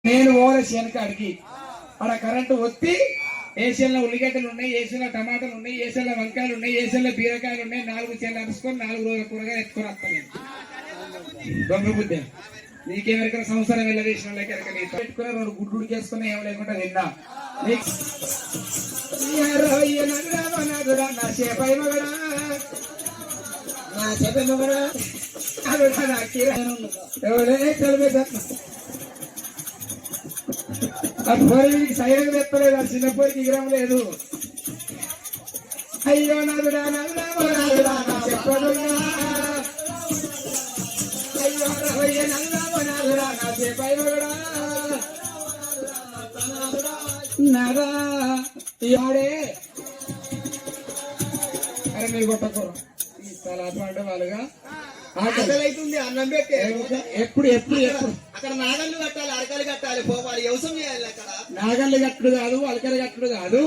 నేను ఓల శనకాడికి అక్కడ కరెంటు ఒత్తి ఏసీలో ఉల్లిగడ్డలు ఉన్నాయి, ఏసీలో టమాటాలు ఉన్నాయి, ఏసీలో వంకాయలు ఉన్నాయి, ఏసీలో బీరకాయలు ఉన్నాయి. 4 చేలు అరుచుకొని 4 రోజుల కూరగా ఎత్తుకొని వస్తాను నేను. దొంగ బుద్ధి నీకేమెరకన సంవత్సరం వెళ్ళవేసిన వాళ్ళకి పెట్టుకుని 2 గుడ్లు ఉడికేసుకుని ఏం లేకుండా తిన్నా. నా చేపై మగడా ఆ పోరికి సైలెంట్ తెప్పలేదు, ఆ చిన్న పోరికి విగ్రహం లేదు. అయ్యో నదుడా నదుడా నదుడా నా చెప్పదుడా, అయ్యో రవయ్య నదుడా నదుడా నా చెప్పైనడా నదా ఇవాడే. అరే మీరు కొట్టకూడదు ఈ స్థలాలు అంటే వాళ్ళుగా ఆకలైతుంది. అన్నం పెట్టి ఎప్పుడు ఎప్పుడు ఎప్పుడు అక్కడ నాగళ్ళు కట్టాలి, అరకలు కట్టాలి, పోవాలి, వ్యవసాయం చేయాలి. అక్కడ నాగళ్ళు కట్టుడు కాదు, అలకలు కట్టుడు కాదు.